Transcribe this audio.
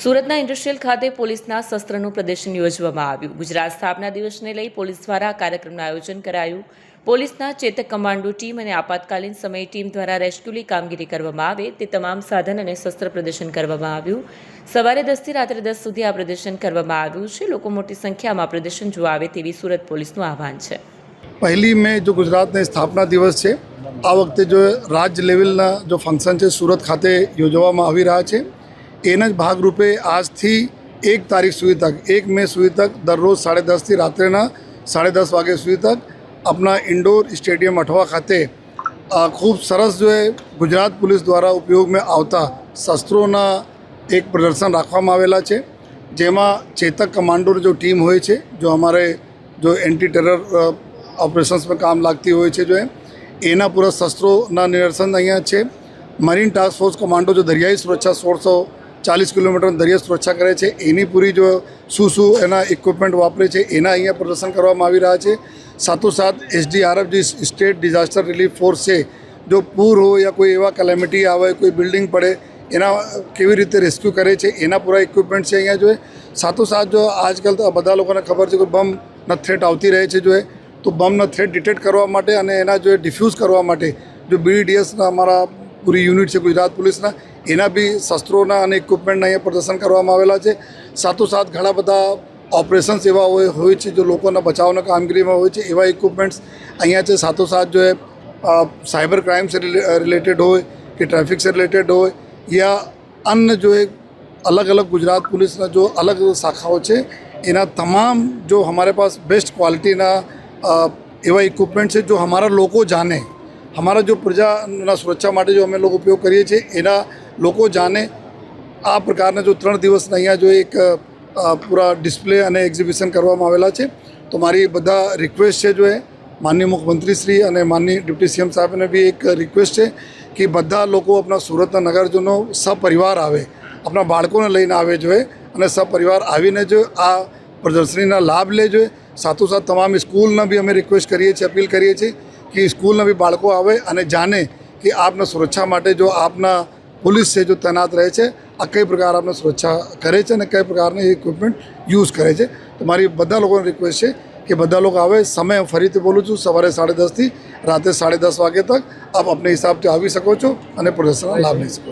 સુરતના ઇન્ડસ્ટ્રીયલ ખાતે પોલીસના શસ્ત્રનું પ્રદર્શન યોજવામાં આવ્યું। ગુજરાત સ્થાપના દિવસને લઈ પોલીસ દ્વારા કાર્યક્રમનું આયોજન કરાયું। પોલીસના ચેતક કમાન્ડો ટીમ અને આપાતકાલીન સમય ટીમ દ્વારા રેસ્ક્યુની કામગીરી કરવામાં આવે તે તમામ સાધન અને શસ્ત્ર પ્રદર્શન કરવામાં આવ્યું। સવારે 10 થી રાત્રે 10 સુધી આ પ્રદર્શન કરવામાં આવ્યું છે। લોકો મોટી સંખ્યામાં પ્રદર્શન જોવા આવે તેવી સુરત પોલીસનું આહવાન છે। पहली में जो गुजरात ने स्थापना दिवस है आ वखते जो राज्य लेवलना जो फंक्शन है सूरत खाते योजवामां आवी रह्या छे। एना ज भागरूपे आजथी 1 तारीख सुधी तक 1 मे सुधी तक दररोज 10:30 थी रात्रेना 10:30 वागे सुधी तक अपना इंडोर स्टेडियम अठवा खाते खूब सरस जो है गुजरात पुलिस द्वारा उपयोग में आवता शस्त्रों एक प्रदर्शन राखवामां आवेला छे, जेमां चेतक कमांडो जो टीम होय छे जो हमारे जो एंटी टेरर ऑपरेशंस में काम लगती हो जो है एना पूरा शस्त्रों निदर्शन अँ है। मरीन टास्क फोर्स कमांडो जो दरियाई सुरक्षा 1640 किलोमीटर दरियाई सुरक्षा करे छे एनी पूरी जो शू एना इक्विपमेंट वापरे छे एना अँ प्रदर्शन करवामां आवी रह्या छे। साथोसाथ SDRF जी स्टेट डिजास्टर रिलीफ फोर्स है जो पूर हो या कोई एवा कैलेमिटी आवे कोई बिल्डिंग पड़े एना केवी रीते रेस्क्यू करे छे एना पूरा इक्विपमेंट है अँ जो है। साथोसाथ जो आजकल तो बधा लोकोने खबर है कि बम न थ्रेट आवती रहे छे जो है तो बमना थ्रेट डिटेक्ट करवा माटे अने एना जो डिफ्यूज करवा माटे जो BDS हमारा पूरी यूनिट है गुजरात पुलिसना एना भी शस्त्रों अने इक्विपमेंट अँ प्रदर्शन करवामां आवेला छे। साथोसाथ घणा बधा ऑपरेशन्स एवा होय छे जो लोकोना बचावना कामगीरी में होय छे एवा इक्विपमेंट्स अँ छे। साथोसाथ जो है साइबर क्राइम से रिलेटेड हो कि ट्रैफिक से रिलेटेड हो या अन्य जो है अलग अलग गुजरात पुलिसना जो अलग अलग शाखाओं है एना तमाम जो हमारे पास बेस्ट क्वालिटीना एवा इक्विपमेंट्स है जो हमारा लोगों जाने हमारा जो प्रजा सुरक्षा माटे जो अमे लोग उपयोग करीए छे एना लोगों जाने आ प्रकारना जो 3 दिवस अँ जो एक पूरा डिस्प्ले अने एक्जिबिशन करवामां आवेला छे। तो मारी बधा रिक्वेस्ट है जो है माननीय मुख्यमंत्री श्री अने माननीय डिप्टी CM साहब ने भी एक रिक्वेस्ट है कि बधा लोग अपना सूरतना नगरजनों सपरिवार आवे अपना बाळकोने लईने आवे जो है अने सपरिवार आवीने जो आ प्रदर्शनीना लाभ ले जो है। साथोसाथ तमाम स्कूलना भी अमे रिक्वेस्ट करीए छे अपील करीए छे कि स्कूलना भी बाळको आवे अने जाने कि आपने सुरक्षा माटे जो आपना पुलिस से जो तैनात रहे छे आ कई प्रकार आपने सुरक्षा करे छे अने कई प्रकारना इक्विपमेंट यूज करे छे। तो मारी बधा लोगोने रिक्वेस्ट है कि बधा लोग आवे। समय फरीथी बोलूँ छूँ सवारे 10:30 थी राते 10:30 वागे तक आप अपने हिसाब से आवी सको छो अने प्रदर्शननो लाभ लई सको।